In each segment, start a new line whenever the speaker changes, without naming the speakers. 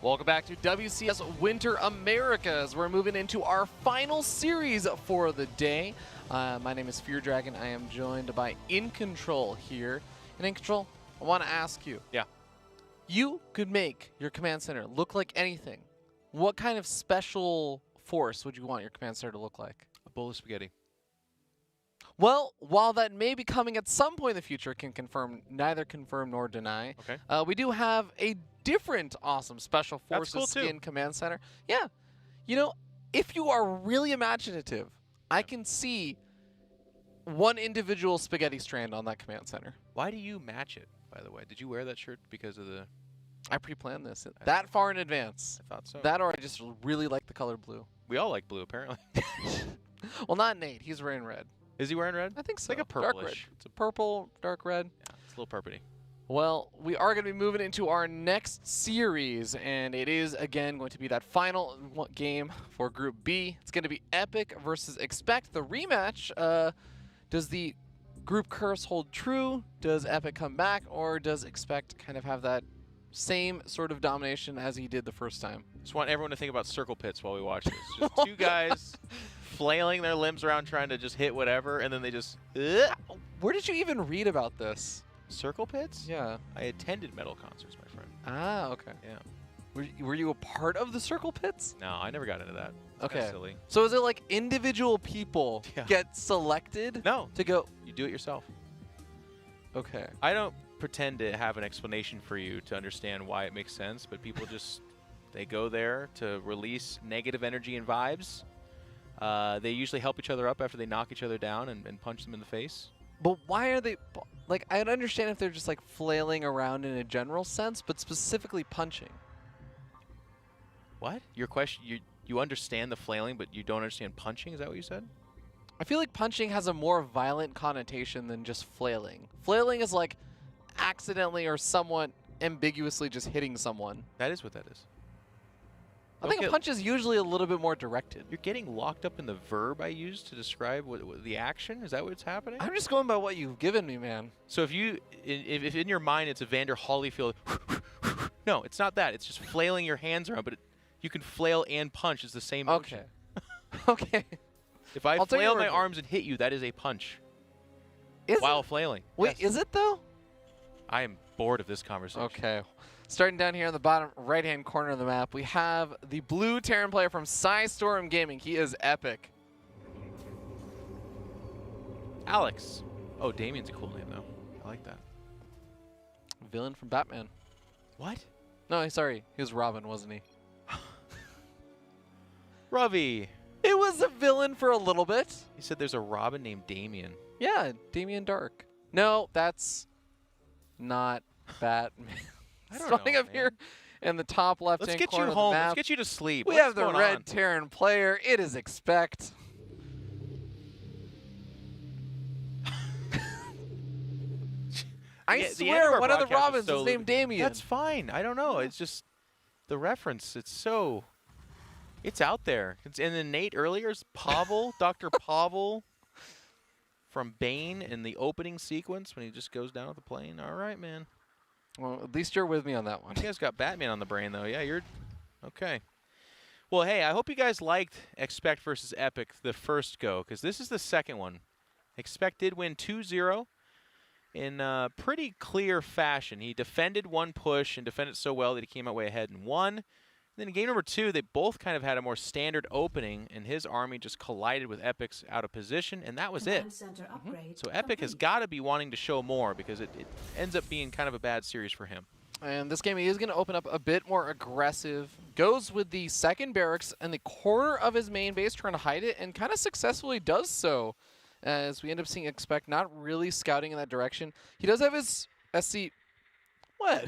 Welcome back to WCS Winter Americas. We're moving into our final series for the day. My name is Fear Dragon. I am joined by In Control here. And In Control, I want to ask you.
Yeah.
You could make your command center look like anything. What kind of special force would you want your command center to look like?
A bowl of spaghetti.
Well, while that may be coming at some point in the future, can neither confirm nor deny.
Okay.
We do have a different awesome special forces
cool
skin
too.
command center. Yeah. You know, if you are really imaginative, I can see one individual spaghetti strand on that command center.
Why do you match it, by the way? Did you wear that shirt because of the...
I pre-planned this that far in advance.
I thought so.
That or I just really like the color blue.
We all like blue, apparently.
Well, not Nate. He's wearing red.
Is he wearing red?
I think
It's
so.
like a
Dark red.
purplish.
It's a purple, dark red.
Yeah, it's a little purpley.
Well, we are going to be moving into our next series, and it is, again, going to be that final game for Group B. It's going to be ExpecT versus ExpecT. The rematch, does the group curse hold true? Does ExpecT come back, or does ExpecT kind of have that same sort of domination as he did the first time?
Just want everyone to think about circle pits while we watch this. Just two guys flailing their limbs around trying to just hit whatever, and then they just...
Where did you even read about this?
Circle pits?
Yeah.
I attended metal concerts, my friend.
Ah, okay.
Yeah.
Were you a part of the circle pits?
No, I never got into that. It's
Okay.
kinda silly.
So is it like individual people get selected
No.
to go?
You do it yourself.
Okay.
I don't pretend to have an explanation for you to understand why it makes sense, but people just, they go there to release negative energy and vibes. They usually help each other up after they knock each other down and punch them in the face.
But why are they, like, I'd understand if they're just like flailing around in a general sense, but specifically punching.
What? Your question, you understand the flailing, but you don't understand punching? Is that what you said?
I feel like punching has a more violent connotation than just flailing. Flailing is like accidentally or somewhat ambiguously just hitting someone.
That is what that is.
I think a punch is usually a little bit more directed.
You're getting locked up in the verb I used to describe what the action? Is that what's happening?
I'm just going by what you've given me, man.
So if you, if in your mind it's Evander Holyfield, no, it's not that. It's just flailing your hands around, but you can flail and punch. It's the same motion.
Okay. Okay.
If I flail my arms and hit you, that is a punch. While flailing.
Wait,
Yes.
is it though?
I am bored of this conversation.
Okay. Starting down here in the bottom right-hand corner of the map, we have the blue Terran player from Storm Gaming. He is epic.
Alex. Oh, Damien's a cool name, though. I like that.
Villain from Batman.
What?
No, sorry. He was Robin, wasn't he?
Ravi.
It was a villain for a little bit.
He said there's a Robin named Damien.
Yeah, Damien Dark. No, that's not Batman.
I don't
Starting
know,
up here in the top left-hand
Let's get
corner
you
of the
home.
map,
Let's get you to sleep.
we
What's
have the
going
red
on?
Terran player. It is ExpecT. I swear one of the Robins is named Damien.
That's fine. I don't know. It's just the reference. It's so... It's out there. And then Nate earlier is Pavel, Dr. Pavel from Bane in the opening sequence when he just goes down with the plane. All right, man.
Well, at least you're with me on that one.
You guys got Batman on the brain, though. Yeah, you're... Okay. Well, hey, I hope you guys liked ExpecT versus ExpecT the first go, because this is the second one. ExpecT did win 2-0 in pretty clear fashion. He defended one push and defended so well that he came out way ahead and won. Then in game number 2, they both kind of had a more standard opening, and his army just collided with ExpecT's out of position, and that was it. So ExpecT has got to be wanting to show more because it ends up being kind of a bad series for him.
And this game he is going to open up a bit more aggressive. Goes with the second barracks in the corner of his main base, trying to hide it, and kind of successfully does so. As we end up seeing ExpecT not really scouting in that direction. He does have his SC... What?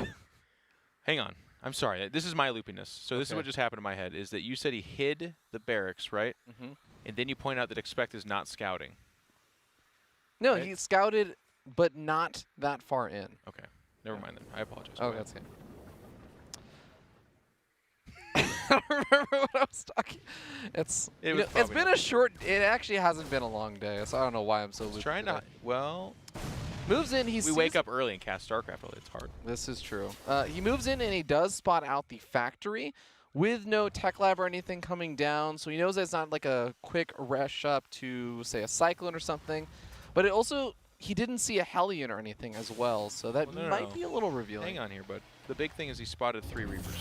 Hang on. I'm sorry. This is my loopiness. So this is what just happened in my head, is that you said he hid the barracks, right?
Mm-hmm.
And then you point out that ExpecT is not scouting.
No,
right?
he scouted, but not that far in.
Okay. Never mind then. I apologize.
Oh, that's him. I don't remember what I was talking. It's been a short. It actually hasn't been a long day, so I don't know why I'm so looped.
Trying to. Well,
Moves in.
We wake up early and cast StarCraft early. It's hard.
This is true. He moves in and he does spot out the factory with no tech lab or anything coming down. So he knows that it's not like a quick rush up to, say, a Cyclone or something. But it also, he didn't see a Hellion or anything as well. So that might be a little revealing.
Hang on here, bud. The big thing is he spotted 3 Reapers.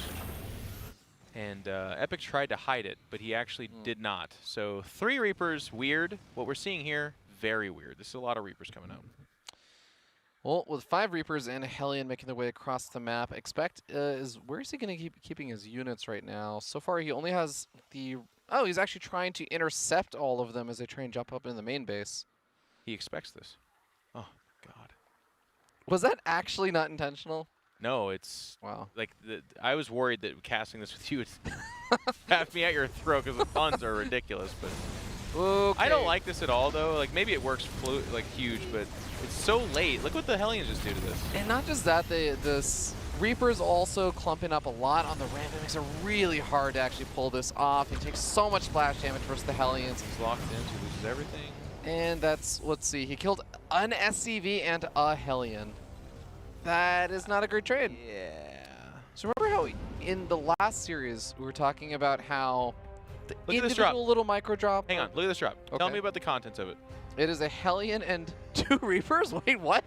And ExpecT tried to hide it, but he actually did not. So 3 Reapers, weird. What we're seeing here, very weird. This is a lot of Reapers coming out.
Well, with 5 Reapers and a Hellion making their way across the map, ExpecT is, where is he going to keep keeping his units right now? So far, he only has the, oh, he's actually trying to intercept all of them as they try and jump up in the main base.
He expects this. Oh, God.
Was that actually not intentional?
No, it's
wow.
Like I was worried that casting this with you would have me at your throat because the puns are ridiculous. But
okay.
I don't like this at all, though. Like maybe it works like huge, but it's so late. Look what the Hellions just do to this.
And not just that, the Reapers also clumping up a lot on the ramp. It makes it really hard to actually pull this off. He takes so much splash damage versus the Hellions.
He's locked in, so he loses everything.
And that's, let's see, he killed an SCV and a Hellion. That is not a great trade.
Yeah.
So remember how in the last series we were talking about how the
look at this drop.
little micro drop.
Hang on, look at this drop.
Okay.
Tell me about the contents of it.
It is a Hellion and 2 Reapers. Wait, what?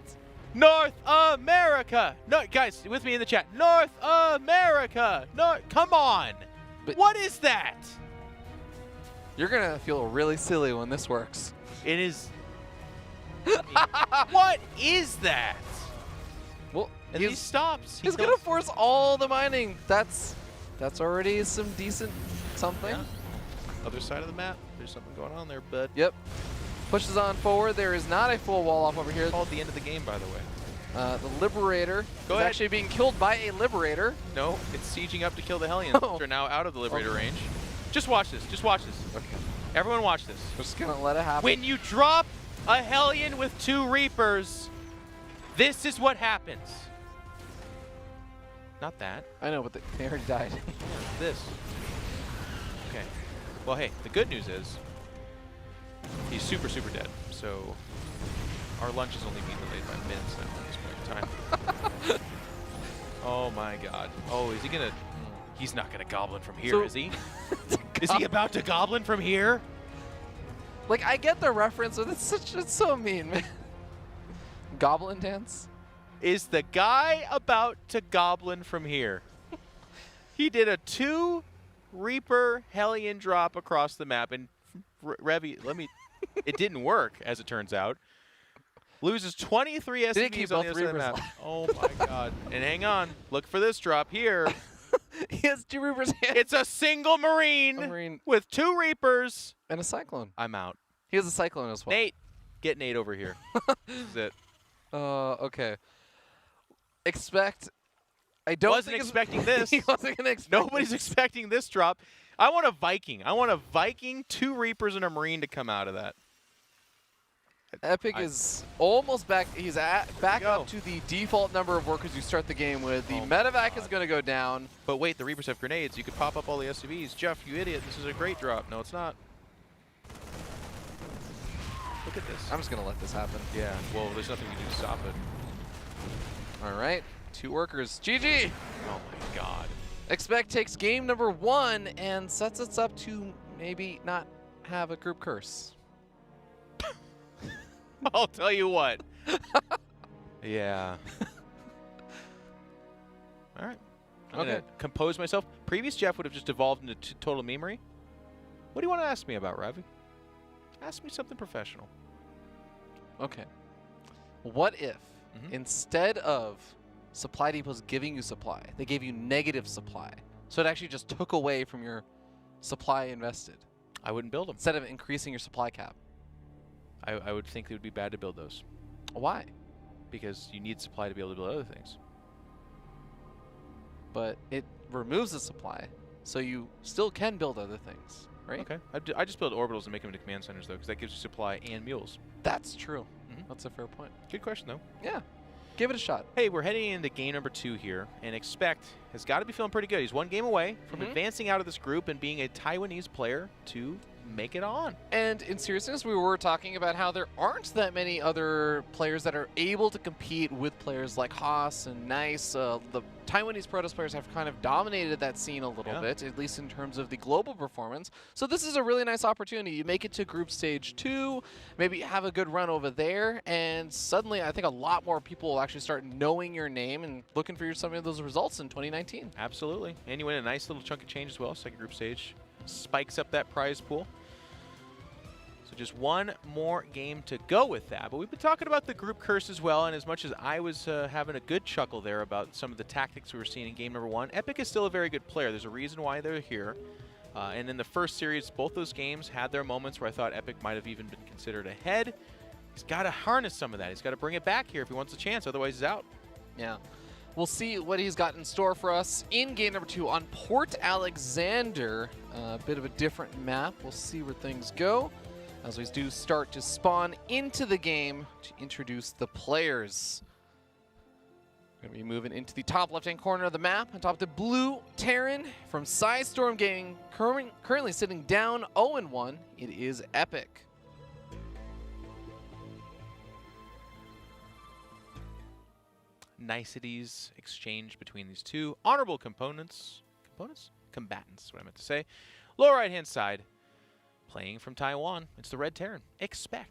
North America. No, guys, with me in the chat. North America. No, come on.
But
what is that?
You're gonna feel really silly when this works.
It is. What is that?
Well,
and he stops.
He's gonna force all the mining. That's already some decent something.
Yeah. Other side of the map. There's something going on there, bud.
Yep. Pushes on forward. There is not a full wall off over here.
It's called the end of the game, by the way.
The Liberator is actually being killed by a Liberator.
No, it's sieging up to kill the Hellions. Oh. They're now out of the Liberator range. Just watch this. Just watch this.
Okay.
Everyone watch this.
We're just gonna let it happen.
When you drop a Hellion with 2 Reapers, this is what happens. Not that.
I know, but they already died.
This. Okay. Well, hey, the good news is he's super, super dead. So our lunch is only being delayed by minutes now at this point in time. Oh my God. Oh, is he gonna? He's not gonna goblin from here, is he? Is he about to goblin from here?
Like, I get the reference, but it's so mean, man. Goblin dance?
Is the guy about to goblin from here? He did a 2 Reaper Hellion drop across the map, and Revy, it didn't work, as it turns out. Loses 23 SCVs on the other side of the map. Oh my God. And hang on, look for this drop here.
He has 2 Reapers.
It's a single Marine with 2 Reapers.
And a Cyclone.
I'm out.
He has a Cyclone as well.
Nate, get Nate over here. This is it.
Okay. ExpecT. I wasn't
expecting this.
He wasn't gonna expect
Nobody's expecting this drop. I want a Viking. I want a Viking, 2 Reapers, and a Marine to come out of that.
ExpecT is almost back. He's back up to the default number of workers you start the game with. The medevac is going to go down.
But wait, the Reapers have grenades. You could pop up all the SCVs. Jeff, you idiot. This is a great drop. No, it's not. Look at this.
I'm just going to let this happen.
Yeah, well, there's nothing you can do to stop it.
All right. 2 workers. GG!
Oh, my God.
ExpecT takes game number 1 and sets us up to maybe not have a group curse.
I'll tell you what. Yeah. All right. I'm going to compose myself. Previous Jeff would have just evolved into total memery. What do you want to ask me about, Ravi? Ask me something professional.
Okay. What if instead of supply depots giving you supply, they gave you negative supply? So it actually just took away from your supply invested.
I wouldn't build them.
Instead of increasing your supply cap.
I would think it would be bad to build those.
Why?
Because you need supply to be able to build other things.
But it removes the supply, so you still can build other things, right?
Okay. I just build orbitals and make them into command centers, though, because that gives you supply and mules.
That's true. That's a fair point.
Good question, though.
Yeah. Give it a shot.
Hey, we're heading into game number 2 here, and ExpecT has got to be feeling pretty good. He's 1 game away from advancing out of this group and being a Taiwanese player to make it on.
And in seriousness, we were talking about how there aren't that many other players that are able to compete with players like Haas and Nice. The Taiwanese Protoss players have kind of dominated that scene a little bit, at least in terms of the global performance. So this is a really nice opportunity. You make it to Group Stage 2, maybe have a good run over there, and suddenly I think a lot more people will actually start knowing your name and looking for some of those results in 2019.
Absolutely. And you win a nice little chunk of change as well, second group stage. Spikes up that prize pool. So just one more game to go with that. But we've been talking about the group curse as well, and as much as I was having a good chuckle there about some of the tactics we were seeing in game number 1, ExpecT is still a very good player. There's a reason why they're here. And in the first series, both those games had their moments where I thought ExpecT might have even been considered ahead. He's got to harness some of that. He's got to bring it back here if he wants a chance, otherwise he's out.
Yeah. We'll see what he's got in store for us in game number 2 on Port Alexander. A bit of a different map. We'll see where things go as we do start to spawn into the game to introduce the players. We're going to be moving into the top left-hand corner of the map. On top, the blue Terran from Storm Gaming, currently sitting down 0-1. It is ExpecT.
Niceties exchanged between these two honorable combatants, is what I meant to say. Lower right hand side, playing from Taiwan, it's the red Terran, ExpecT.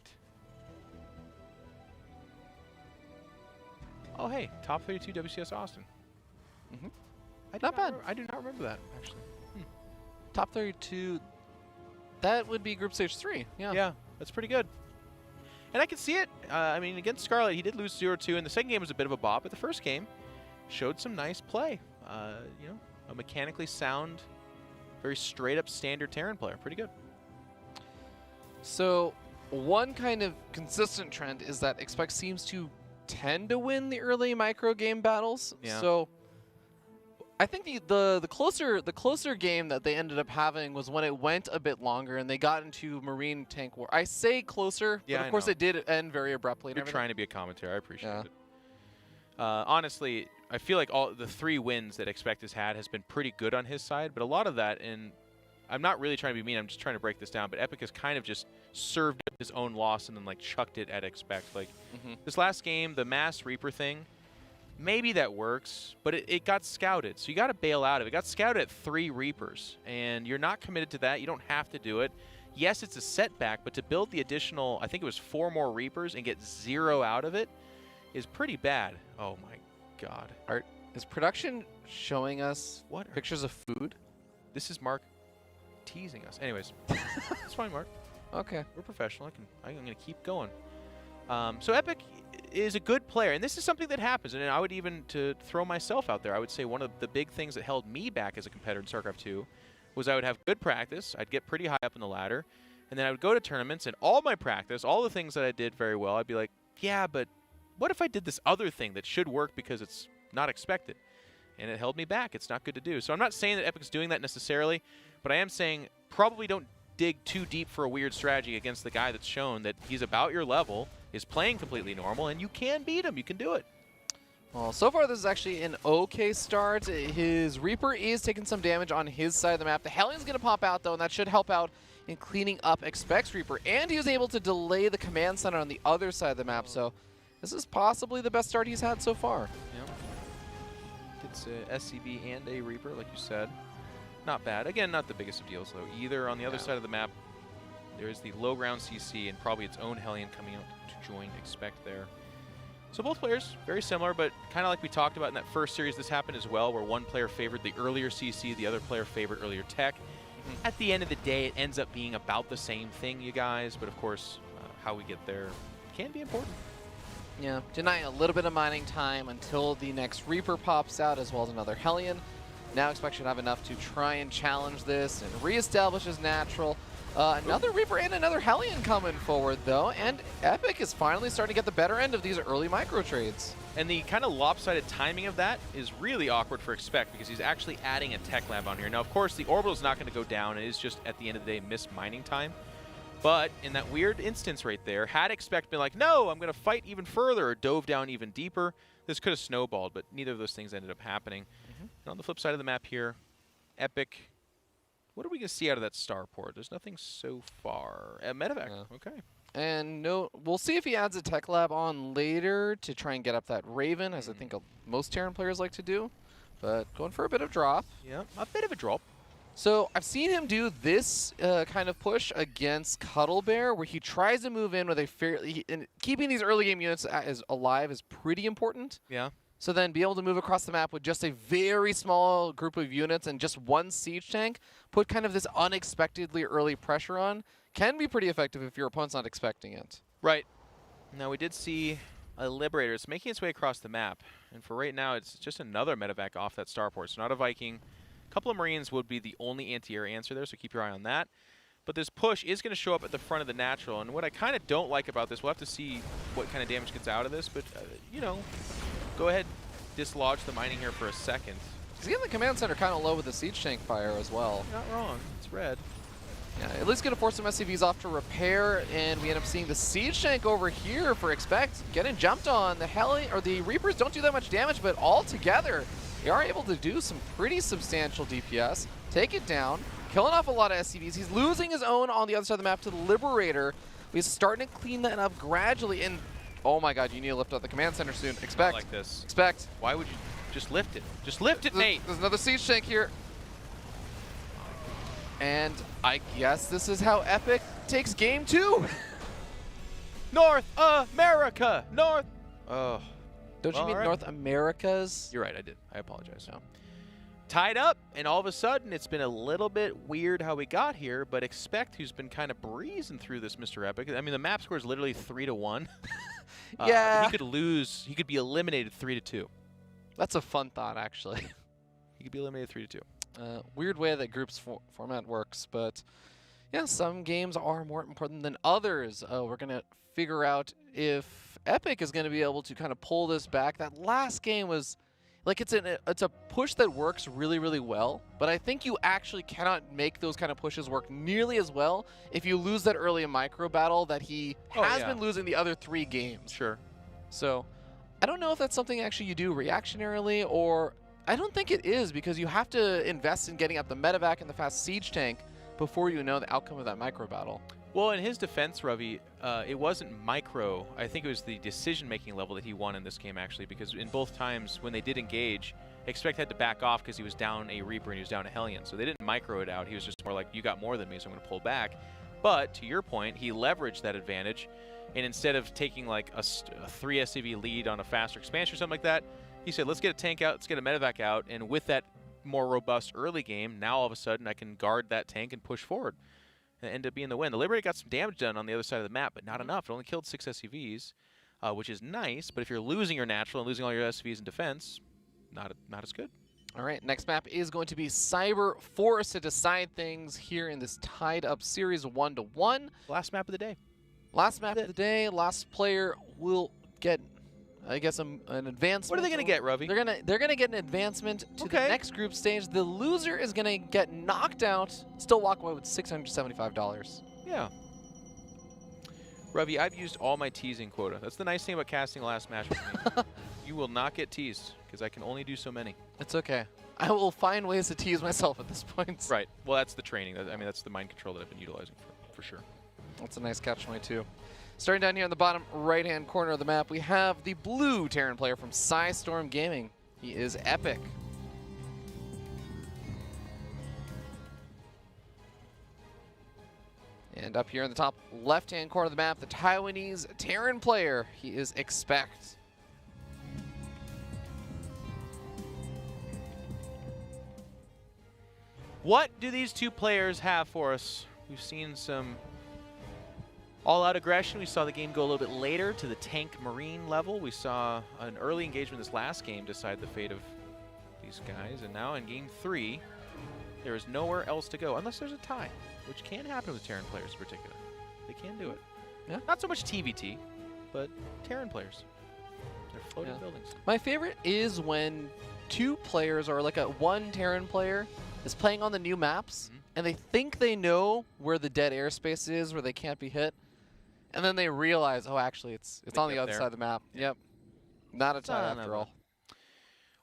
Oh hey, top 32 WCS Austin.
Not bad.
I do not remember that actually.
Top 32, that would be Group Stage 3.
Yeah, that's pretty good. And I can see it. I mean, against Scarlet, he did lose 0-2, and the second game was a bit of a bop, but the first game showed some nice play. You know, a mechanically sound, very straight-up standard Terran player. Pretty good.
So one kind of consistent trend is that ExpecT seems to tend to win the early micro game battles.
Yeah.
So I think the closer game that they ended up having was when it went a bit longer and they got into Marine Tank War. I say closer,
yeah,
but of course it did end very abruptly.
You're trying to be a commentator. I appreciate it. Honestly, I feel like all the 3 wins that ExpecT has been pretty good on his side, but a lot of that, and I'm not really trying to be mean, I'm just trying to break this down, but ExpecT has kind of just served up his own loss and then like chucked it at ExpecT. Like this last game, the Mass Reaper thing, maybe that works, but it got scouted, so you got to bail out of it. It got scouted at 3 Reapers, and you're not committed to that. You don't have to do it. Yes, it's a setback, but to build the additional, I think it was 4 more Reapers and get 0 out of it is pretty bad. Oh my God.
Art, is production showing us pictures of food?
This is Mark teasing us. Anyways, it's fine, Mark.
Okay.
We're professional. I'm going to keep going. So ExpecT is a good player, and this is something that happens, and I would even, to throw myself out there, I would say one of the big things that held me back as a competitor in StarCraft 2 was I would have good practice, I'd get pretty high up in the ladder, and then I would go to tournaments, and all my practice, all the things that I did very well, I'd be like, yeah, but what if I did this other thing that should work because it's not expected? And it held me back. It's not good to do. So I'm not saying that ExpecT's doing that necessarily, but I am saying probably don't dig too deep for a weird strategy against the guy that's shown that he's about your level, is playing completely normal, and you can beat him. You can do it.
Well, so far this is actually an okay start. His Reaper is taking some damage on his side of the map. The Hellion's going to pop out, though, and that should help out in cleaning up ExpecT's Reaper. And he was able to delay the command center on the other side of the map, so this is possibly the best start he's had so far.
Yeah. It's a SCB and a Reaper, like you said. Not bad. Again, not the biggest of deals, though, either. On the other side of the map, there is the low ground CC and probably its own Hellion coming out to join ExpecT there. So both players, very similar, but kind of like we talked about in that first series, this happened as well, where one player favored the earlier CC, the other player favored earlier tech. At the end of the day, it ends up being about the same thing, you guys, but of course, how we get there can be important.
Yeah, denying a little bit of mining time until the next Reaper pops out, as well as another Hellion. Now ExpecT should have enough to try and challenge this and reestablish his natural. Another Reaper and another Hellion coming forward, though, and ExpecT is finally starting to get the better end of these early micro trades.
And the kind of lopsided timing of that is really awkward for ExpecT because he's actually adding a tech lab on here. Now, of course, the orbital is not going to go down. It is just, at the end of the day, missed mining time. But in that weird instance right there, had ExpecT been like, no, I'm going to fight even further, or dove down even deeper, this could have snowballed, but neither of those things ended up happening. And on the flip side of the map here, ExpecT What are we going to see out of that starport? There's nothing so far. Medevac.
Yeah.
Okay.
And no, we'll see if he adds a tech lab on later to try and get up that Raven, as I think most Terran players like to do. But going for a bit of drop.
Yeah, a bit of a drop.
So I've seen him do this kind of push against Cuddle Bear, where he tries to move in with a fairly... And keeping these early game units alive is pretty important.
Yeah.
So then be able to move across the map with just a very small group of units and just one siege tank, put kind of this unexpectedly early pressure on, can be pretty effective if your opponent's not expecting it.
Right. Now, we did see a Liberator. It's making its way across the map. And for right now, it's just another medevac off that starport. So not a Viking. A couple of Marines would be the only anti-air answer there, so keep your eye on that. But this push is going to show up at the front of the natural. And what I kind of don't like about this, we'll have to see what kind of damage gets out of this. But, you know, go ahead, dislodge the mining here for a second.
He's getting the command center kind of low with the siege tank fire as well.
Not wrong. It's red.
Yeah, at least going to force some SCVs off to repair, and we end up seeing the siege tank over here for ExpecT getting jumped on. The Reapers don't do that much damage, but all together, they are able to do some pretty substantial DPS, take it down, killing off a lot of SCVs. He's losing his own on the other side of the map to the Liberator. He's starting to clean that up gradually, and oh my god, you need to lift up the command center soon. ExpecT.
Like this.
ExpecT.
Why would you just lift it? Just lift it, Nate.
There's another siege tank here. And I guess this is how ExpecT takes game 2.
North America! North! Oh.
Don't you mean
right.
North Americas?
You're right, I did. I apologize. No. Tied up, and all of a sudden, it's been a little bit weird how we got here, but ExpecT, who's been kind of breezing through this Mr. Epic. I mean, the map score is literally 3-1.
Yeah.
He could lose. He could be eliminated 3-2.
That's a fun thought, actually.
He could be eliminated 3-2.
Weird way that groups format works, but yeah, some games are more important than others. We're going to figure out if Epic is going to be able to kind of pull this back. That last game was like it's a push that works really, really well, but I think you actually cannot make those kind of pushes work nearly as well if you lose that early micro battle that he has been losing the other 3 games.
Sure.
So I don't know if that's something actually you do reactionarily, or I don't think it is, because you have to invest in getting up the medevac and the fast siege tank before you know the outcome of that micro battle.
Well, in his defense, Ravi, it wasn't micro. I think it was the decision-making level that he won in this game, actually, because in both times when they did engage, ExpecT had to back off because he was down a Reaper and he was down a Hellion. So they didn't micro it out. He was just more like, you got more than me, so I'm going to pull back. But to your point, he leveraged that advantage, and instead of taking like a 3 SCV lead on a faster expansion or something like that, he said, let's get a tank out, let's get a medevac out, and with that more robust early game, now all of a sudden I can guard that tank and push forward and end up being the win. The Liberator got some damage done on the other side of the map, but not enough. It only killed 6 SCVs, which is nice, but if you're losing your natural and losing all your SCVs in defense, not as good.
All right, next map is going to be Cyber Forest to decide things here in this tied-up series 1-1.
Last map of the day.
Last map of the day, last player will get, I guess, an advancement.
What are they going to get, Ravi?
They're gonna get an advancement to the next group stage. The loser is gonna get knocked out, still walk away with $675.
Yeah. Ravi, I've used all my teasing quota. That's the nice thing about casting last match with me. You will not get teased, because I can only do so many.
It's okay. I will find ways to tease myself at this point.
Right. Well, that's the training. I mean, that's the mind control that I've been utilizing for sure.
That's a nice catch-22. Starting down here in the bottom right-hand corner of the map, we have the blue Terran player from Psystorm Gaming. He is ExpecT. And up here in the top left-hand corner of the map, the Taiwanese Terran player. He is ExpecT.
What do these two players have for us? We've seen some all-out aggression. We saw the game go a little bit later to the tank marine level. We saw an early engagement this last game decide the fate of these guys. And now in game 3, there is nowhere else to go unless there's a tie, which can happen with Terran players in particular. They can do it.
Yeah.
Not so much TvT, but Terran players. They're floating buildings.
My favorite is when 2 players, or like one Terran player, is playing on the new maps, and they think they know where the dead airspace is, where they can't be hit, and then they realize, oh, actually, it's on the other side of the map. Yep. Not a tie after all.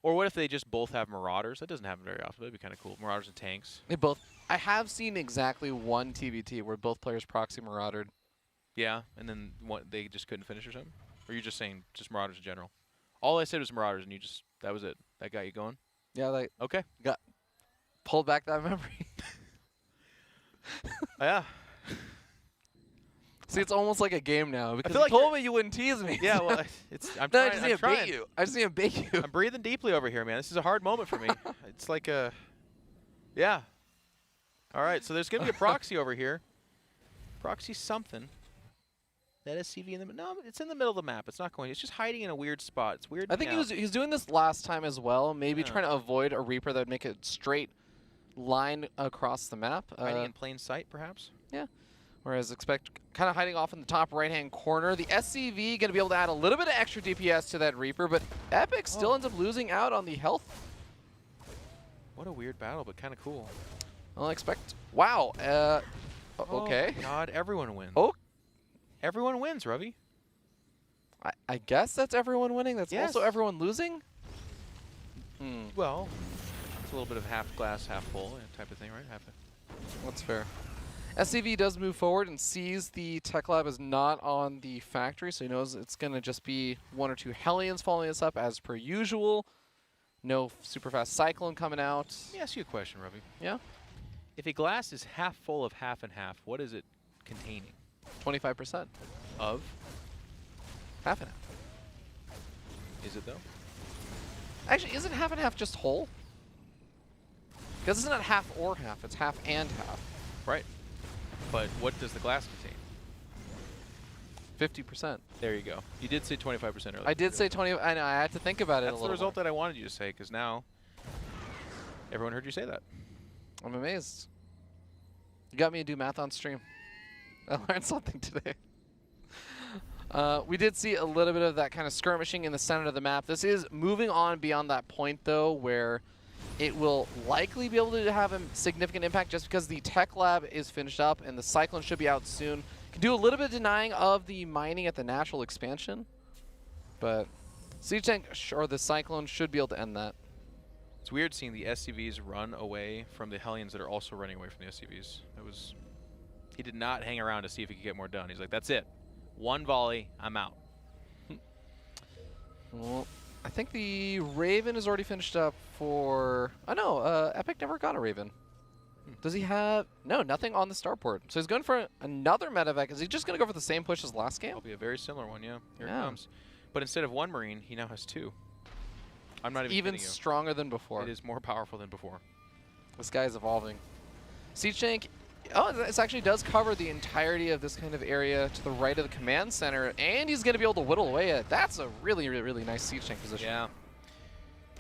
Or what if they just both have Marauders? That doesn't happen very often. That'd be kind of cool. Marauders and tanks.
They both. I have seen exactly one TvT where both players proxy Maraudered.
Yeah, and then they just couldn't finish or something? Or you're just saying just Marauders in general? All I said was Marauders, and that was it. That got you going?
Yeah, like
Okay.
got pulled back that memory.
Yeah.
See, it's almost like a game now because
feel like
you told me you wouldn't tease me.
Yeah, well, I'm
No, I
trying.
just
I'm
need to bait
trying.
you. I just need to bait you.
I'm breathing deeply over here, man. This is a hard moment for me. It's like a, yeah. All right, so there's gonna be a proxy over here. Proxy something. That SCV in the no, it's in the middle of the map. It's not going. It's just hiding in a weird spot. It's weird.
I think he was doing this last time as well. Maybe
Yeah.
trying to avoid a Reaper that would make a straight line across the map.
Hiding in plain sight, perhaps.
Yeah. Whereas ExpecT kind of hiding off in the top right-hand corner. The SCV going to be able to add a little bit of extra DPS to that Reaper, but ExpecT still ends up losing out on the health.
What a weird battle, but kind of cool.
Well, ExpecT. Wow. Okay.
Oh God, everyone wins.
Oh.
Everyone wins, Ravi.
I guess that's everyone winning. That's
Yes.
also everyone losing?
Well, it's a little bit of half glass, half full type of thing, right?
That's fair. SCV does move forward and sees the tech lab is not on the factory, so he knows it's going to just be 1 or 2 Hellions following us up as per usual. No super fast Cyclone coming out.
Let me ask you a question, Ravi.
Yeah?
If a glass is half full of half and half, what is it containing?
25%.
Of?
Half and half.
Is it though?
Actually, isn't half and half just whole? Because it's not half or half, it's half and half.
Right. But what does the glass contain?
50%.
There you go. You did say 25% earlier.
I did say 20. I know, I had to think about it a
That's
little
the result
more.
that I wanted you to say, because now everyone heard you say that.
I'm amazed. You got me to do math on stream. I learned something today. We did see a little bit of that kind of skirmishing in the center of the map. This is moving on beyond that point, though, where it will likely be able to have a significant impact just because the tech lab is finished up and the Cyclone should be out soon. Can do a little bit of denying of the mining at the natural expansion, but Siege Tank or the Cyclone should be able to end that.
It's weird seeing the SCVs run away from the Hellions that are also running away from the SCVs. He did not hang around to see if he could get more done. He's like, that's it. One volley, I'm out.
Well, I think the Raven is already finished up for... Oh, no, ExpecT never got a Raven. Does he have... No, nothing on the starport. So he's going for another medevac. Is he just going to go for the same push as last game?
It'll be a very similar one, yeah. Here
Yeah.
it comes. But instead of 1 Marine, he now has 2. I'm not even
Even
kidding you.
stronger than before.
It is more powerful than before.
This guy is evolving. Siege Tank... Oh, this actually does cover the entirety of this kind of area to the right of the command center, and he's going to be able to whittle away at it. That's a really, really, really nice Siege Tank position.
Yeah.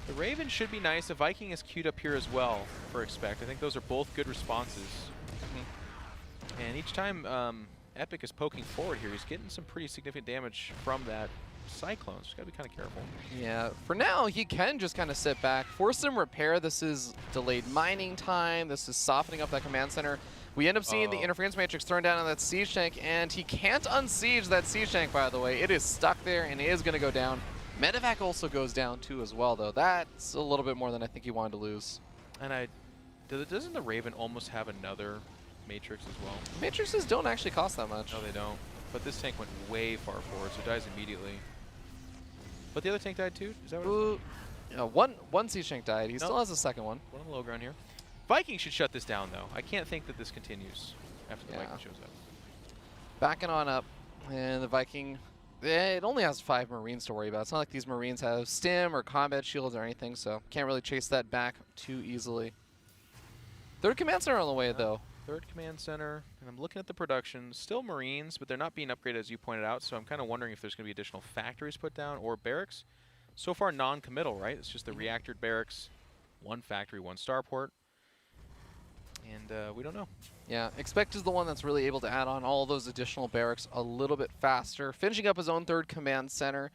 The Raven should be nice. The Viking is queued up here as well for ExpecT. I think those are both good responses. And each time ExpecT is poking forward here, he's getting some pretty significant damage from that Cyclone. So he's got to be kind of careful.
Yeah, for now, he can just kind of sit back, force some repair. This is delayed mining time. This is softening up that command center. We end up seeing the interference matrix thrown down on that Siege Tank, and he can't unsiege that Siege Tank, by the way. It is stuck there, and it is going to go down. Medevac also goes down, too, as well, though. That's a little bit more than I think he wanted to lose.
And doesn't the Raven almost have another matrix as well?
Matrices don't actually cost that much.
No, they don't. But this tank went way far forward, so it dies immediately. But the other tank died too? Is that what it is?
One Siege Tank died. He still has a second one.
One on the low ground here. Viking should shut this down, though. I can't think that this continues after the Viking shows up.
Backing on up, and the Viking, it only has 5 Marines to worry about. It's not like these Marines have stim or combat shields or anything, so can't really chase that back too easily. 3rd command center on the way, though.
3rd command center, and I'm looking at the production. Still Marines, but they're not being upgraded as you pointed out, so I'm kind of wondering if there's going to be additional factories put down or barracks. So far, non-committal, right? It's just the reactored barracks, 1 factory, 1 starport. And we don't know.
Yeah, ExpecT is the one that's really able to add on all those additional barracks a little bit faster, finishing up his own 3rd command center.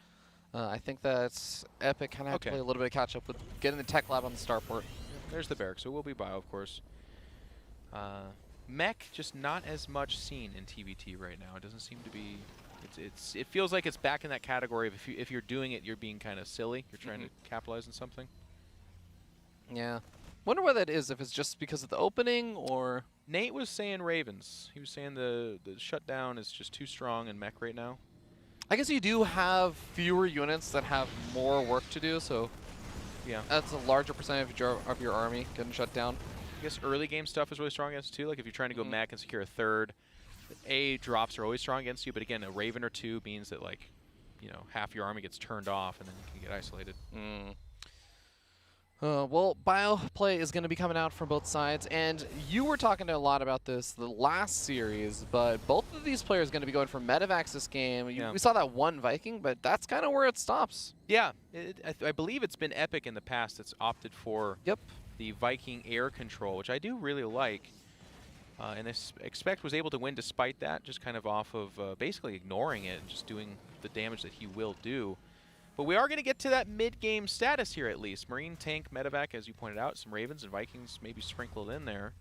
I think that's ExpecT kind of have to play a little bit of catch up with getting the tech lab on the starport.
There's the barracks, so it will be bio, of course. Mech, just not as much seen in TvT right now. It doesn't seem to be It feels like it's back in that category of if you're doing it, you're being kind of silly. You're trying to capitalize on something.
Yeah. Wonder why that is, if it's just because of the opening or...
Nate was saying Ravens. He was saying the shutdown is just too strong in mech right now.
I guess you do have fewer units that have more work to do, so
yeah,
that's a larger percentage of your army getting shut down.
I guess early game stuff is really strong against too. Like if you're trying to go mech and secure a third, A drops are always strong against you, but again, a Raven or two means that like, you know, half your army gets turned off and then you can get isolated.
Well, bioplay is going to be coming out from both sides, and you were talking a lot about this the last series, but both of these players are going to be going for medevacs this game. We saw that one Viking, but that's kind of where it stops.
Yeah, I believe it's been Epic in the past that's opted for the Viking air control, which I do really like. And this ExpecT was able to win despite that, just kind of off of basically ignoring it and just doing the damage that he will do. But we are going to get to that mid-game status here at least. Marine, tank, medevac, as you pointed out. Some Ravens and Vikings maybe sprinkled in there.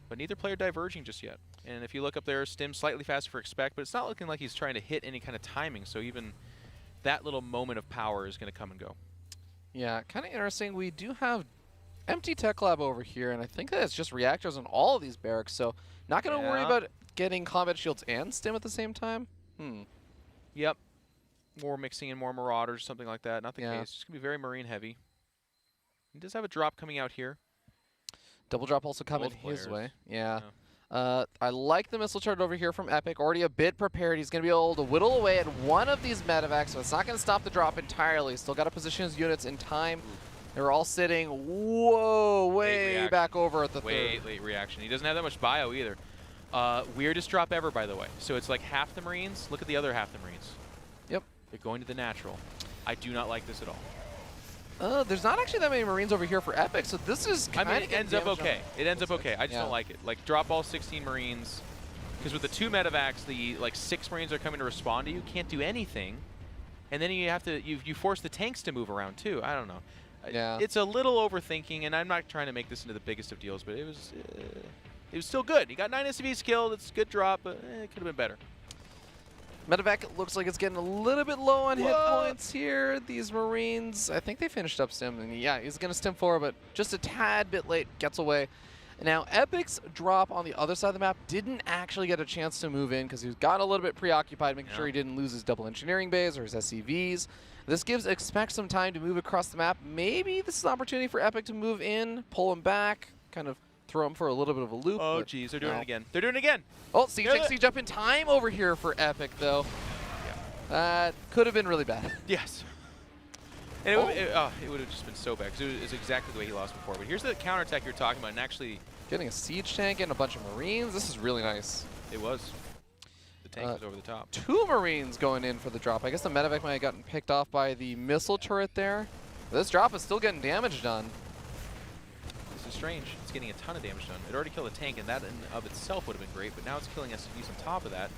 But neither player diverging just yet. And if you look up there, Stim slightly faster for ExpecT, but it's not looking like he's trying to hit any kind of timing. So even that little moment of power is going to come and go. Yeah,
kind of interesting. We do have empty tech lab over here, and I think that it's just reactors on all of these barracks. So not going to worry about getting combat shields and Stim at the same time.
Yep. More mixing in more Marauders, something like that. Not the case. It's just going to be very Marine heavy. He does have a drop coming out here.
Double drop also coming his way. I like the missile turret over here from Epic. Already a bit prepared. He's going to be able to whittle away at one of these medevacs, so it's not going to stop the drop entirely. Still got to position his units in time. They're all sitting, way back over at the third.
Late reaction. He doesn't have that much bio either. Weirdest drop ever, by the way. So it's like half the Marines. Look at the other half the Marines. They're going to the natural. I do not like this at all.
There's not actually that many Marines over here for Epic, so this is kind of...
it ends up okay. It ends up okay. I just don't like it. Like, drop all 16 Marines. Because with the 2 medevacs, the, 6 Marines are coming to respond to you. Can't do anything. And then you have to... You force the tanks to move around, too. I don't know. It's a little overthinking, and I'm not trying to make this into the biggest of deals, but it was still good. He got 9 SCVs killed. It's a good drop, but it could have been better.
Medevac looks like it's getting a little bit low on hit points here. These Marines, I think they finished up Stim. And yeah, he's going to Stim forward, but just a tad bit late, gets away. Now, Epic's drop on the other side of the map didn't actually get a chance to move in because he got a little bit preoccupied, making sure he didn't lose his double engineering bays or his SCVs. This gives ExpecT some time to move across the map. Maybe this is an opportunity for Epic to move in, pull him back, kind of throw him for a little bit of a loop.
Oh, geez, they're doing it again. They're doing it again.
Oh, siege up in time over here for Epic, though. Could have been really bad.
Yes. And it would have just been so bad because it was exactly the way he lost before. But here's the counterattack you're talking about, and actually...
Getting a siege tank and a bunch of Marines. This is really nice.
It was. The tank was over the top.
2 Marines going in for the drop. I guess the medevac might have gotten picked off by the missile turret there. This drop is still getting damage done.
Strange. It's getting a ton of damage done. It already killed a tank, and that in of itself would have been great, but now it's killing SCVs on top of that.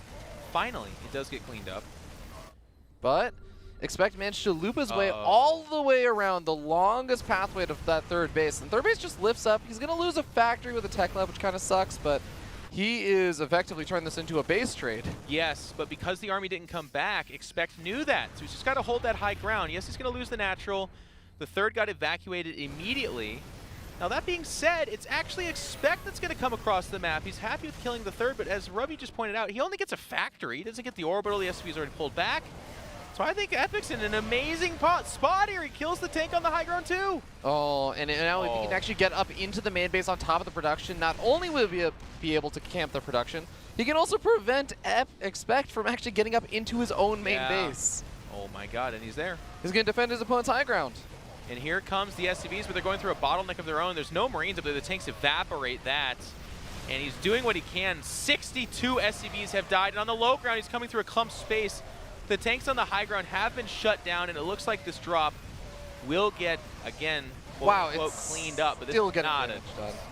Finally, it does get cleaned up.
But ExpecT managed to loop his way all the way around the longest pathway to that third base. And third base just lifts up. He's going to lose a factory with a tech lab, which kind of sucks, but he is effectively turning this into a base trade.
Yes, but because the army didn't come back, ExpecT knew that. So he's just got to hold that high ground. Yes, he's going to lose the natural. The third got evacuated immediately. Now, that being said, it's actually ExpecT that's going to come across the map. He's happy with killing the third, but as Ruby just pointed out, he only gets a factory. He doesn't get the orbital. The SCV's already pulled back. So I think Epic's in an amazing spot here. He kills the tank on the high ground, too.
Oh, and now if he can actually get up into the main base on top of the production, not only will he be able to camp the production, he can also prevent ExpecT from actually getting up into his own main base.
Oh, my God, and he's there.
He's going to defend his opponent's high ground.
And here comes the SCVs, but they're going through a bottleneck of their own. There's no Marines up there. The tanks evaporate that. And he's doing what he can. 62 SCVs have died. And on the low ground, he's coming through a clump space. The tanks on the high ground have been shut down, and it looks like this drop will get, again, quote, cleaned up. But this is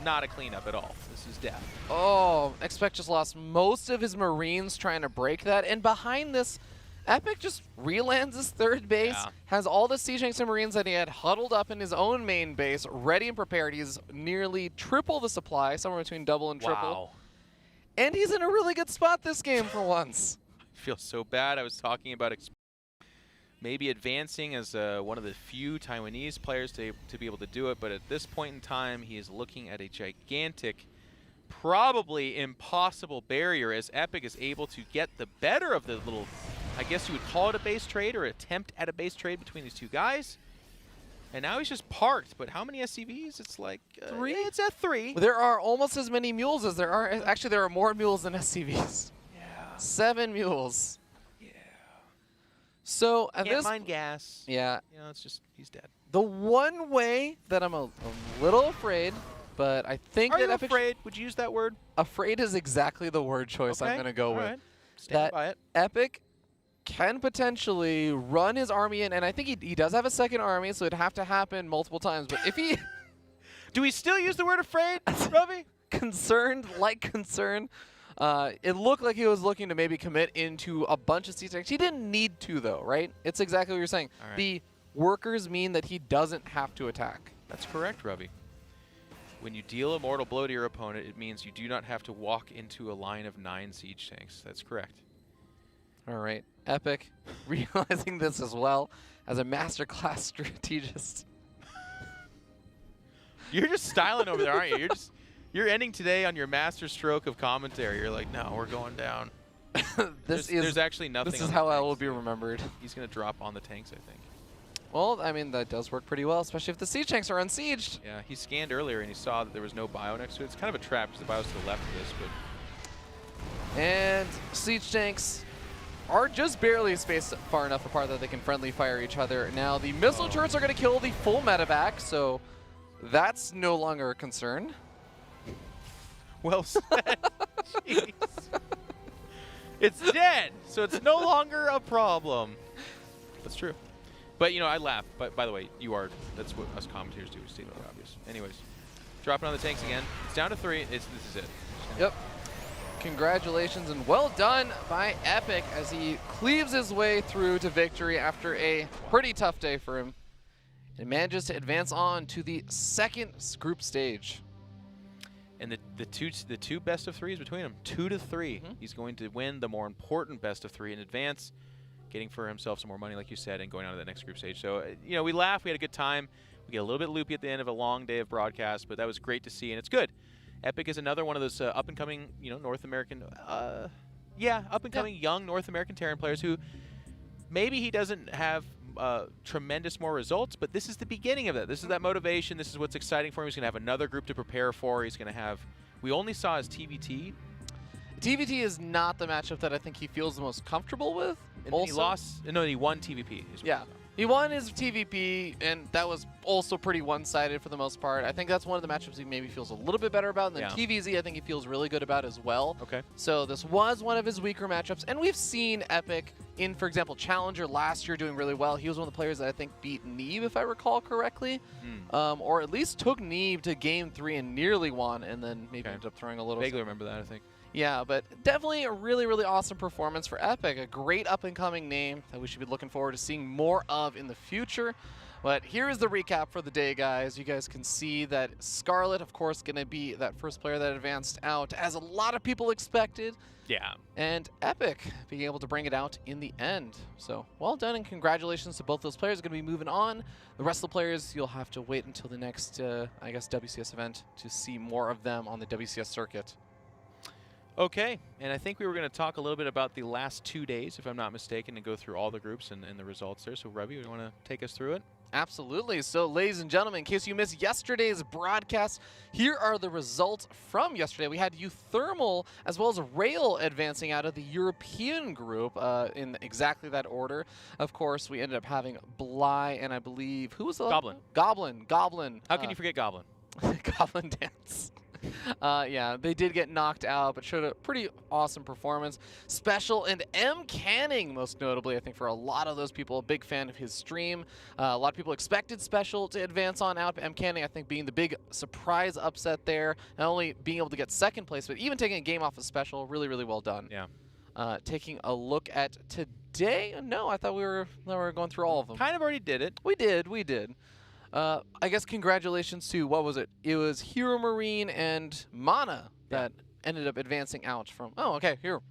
not a cleanup at all. This is death.
Oh, ExpecT just lost most of his Marines trying to break that. And behind this, Epic just relands his third base, has all the siege tanks and Marines that he had huddled up in his own main base, ready and prepared. He's nearly triple the supply, somewhere between double and triple.
Wow.
And he's in a really good spot this game for once.
Feel so bad. I was talking about maybe advancing as one of the few Taiwanese players to be able to do it, but at this point in time, he is looking at a gigantic, probably impossible barrier as ExpecT is able to get the better of the little, I guess you would call it a base trade or attempt at a base trade between these two guys. And now he's just parked, but how many SCVs? It's like
3?
It's at 3.
There are almost as many mules as there are. Actually, there are more mules than SCVs.
Yeah.
7 mules.
Yeah.
So at
Can't
this,
mine gas.
yeah,
You know, it's just he's dead.
the one way that I'm a little afraid, but I think
Are
that
you
ExpecT
afraid? Would you use that word?
afraid is exactly the word choice I'm
Okay.
going to go
All
with.
right. Stand
That
by it.
ExpecT can potentially run his army in, and I think he does have a second army, so it'd have to happen multiple times. But if he
Do we still use the word afraid, Ravi?
concerned, it looked like he was looking to maybe commit into a bunch of siege tanks. He didn't need to, though, right? It's exactly what you're saying.
All right.
The workers mean that he doesn't have to attack.
That's correct, Ravi. When you deal a mortal blow to your opponent, it means you do not have to walk into a line of 9 siege tanks. That's correct.
All right, ExpecT, realizing this as well as a masterclass strategist.
You're just styling over there, aren't you? You're ending today on your master stroke of commentary. You're like, no, we're going down. There's actually nothing.
This
on
is
the
how I
tanks.
will be remembered.
He's gonna drop on the tanks, I think.
Well, I mean, that does work pretty well, especially if the siege tanks are unsieged.
Yeah, he scanned earlier and he saw that there was no bio next to it. It's kind of a trap because the bio's to the left of this, but
And siege tanks are just barely spaced far enough apart that they can friendly fire each other. Now, the missile turrets are going to kill the full medevac, so that's no longer a concern.
well said. Jeez. It's dead, so it's no longer a problem. That's true. But, you know, I laugh. But, by the way, that's what us commentators do, is stating the obvious. Anyways, dropping on the tanks again. It's down to 3. This is it.
Yep. Congratulations and well done by ExpecT as he cleaves his way through to victory after a pretty tough day for him. And manages to advance on to the second group stage.
And the two best of 3s between them, 2-3.
Mm-hmm.
He's going to win the more important best of 3 in advance, getting for himself some more money, like you said, and going on to the next group stage. So, you know, we laugh. We had a good time. We get a little bit loopy at the end of a long day of broadcast, but that was great to see, and it's good. ExpecT is another one of those up-and-coming, you know, North American, up-and-coming young North American Terran players who maybe he doesn't have tremendous more results, but this is the beginning of that. This is that motivation. This is what's exciting for him. He's going to have another group to prepare for. He's going to have, we only saw his TvT.
TvT is not the matchup that I think he feels the most comfortable with.
And then he lost, no, he won TvP.
Yeah. He won his TvP, and that was also pretty one-sided for the most part. I think that's one of the matchups he maybe feels a little bit better about. And then TvZ, I think he feels really good about as well.
Okay.
So this was one of his weaker matchups. And we've seen ExpecT in, for example, Challenger last year doing really well. He was one of the players that I think beat Neve, if I recall correctly. Or at least took Neve to game 3 and nearly won, and then maybe ended up throwing a little...
Vaguely remember that, I think.
Yeah, but definitely a really, really awesome performance for ExpecT. A great up-and-coming name that we should be looking forward to seeing more of in the future. But here is the recap for the day, guys. You guys can see that Scarlet, of course, going to be that first player that advanced out, as a lot of people expected.
Yeah.
And ExpecT being able to bring it out in the end. So, well done, and congratulations to both those players. Going to be moving on. The rest of the players, you'll have to wait until the next, I guess, WCS event to see more of them on the WCS circuit.
Okay, and I think we were going to talk a little bit about the last 2 days, if I'm not mistaken, and go through all the groups and the results there. So, Ravi, you want to take us through it?
Absolutely. So, ladies and gentlemen, in case you missed yesterday's broadcast, here are the results from yesterday. We had Euthermal as well as Rail advancing out of the European group in exactly that order. Of course, we ended up having Bly and I believe, who was the
Goblin.
Goblin.
How can you forget Goblin?
Goblin Dance. Yeah, they did get knocked out, but showed a pretty awesome performance. Special and M. Canning, most notably, I think for a lot of those people, a big fan of his stream. A lot of people expected Special to advance on out, but M. Canning, I think, being the big surprise upset there, not only being able to get second place, but even taking a game off of Special, really, really well done.
Yeah.
Taking a look at today, no, I thought we were going through all of them.
Kind of already did it.
We did. I guess congratulations to, what was it? It was Hero Marine and Mana that ended up advancing out from, oh, okay, here.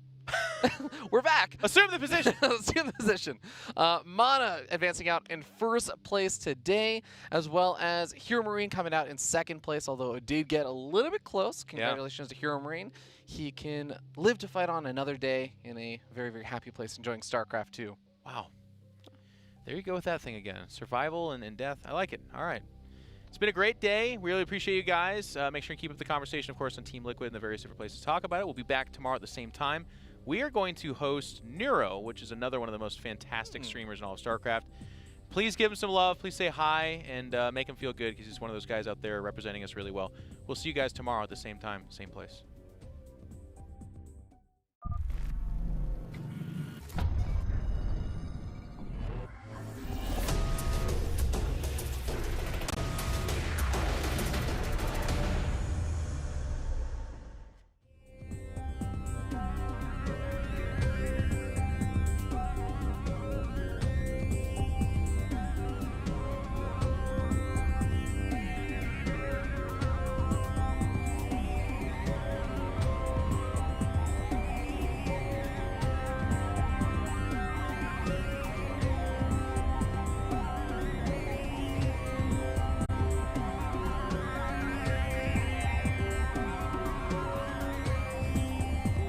We're back.
Assume the position.
Assume the position. Mana advancing out in first place today, as well as Hero Marine coming out in second place, although it did get a little bit close. Congratulations to Hero Marine. He can live to fight on another day in a very, very happy place enjoying StarCraft 2.
Wow. There you go with that thing again. Survival and death. I like it. All right. It's been a great day. Really appreciate you guys. Make sure and keep up the conversation, of course, on Team Liquid and the various different places to talk about it. We'll be back tomorrow at the same time. We are going to host Neuro, which is another one of the most fantastic streamers in all of StarCraft. Please give him some love. Please say hi and make him feel good because he's one of those guys out there representing us really well. We'll see you guys tomorrow at the same time, same place.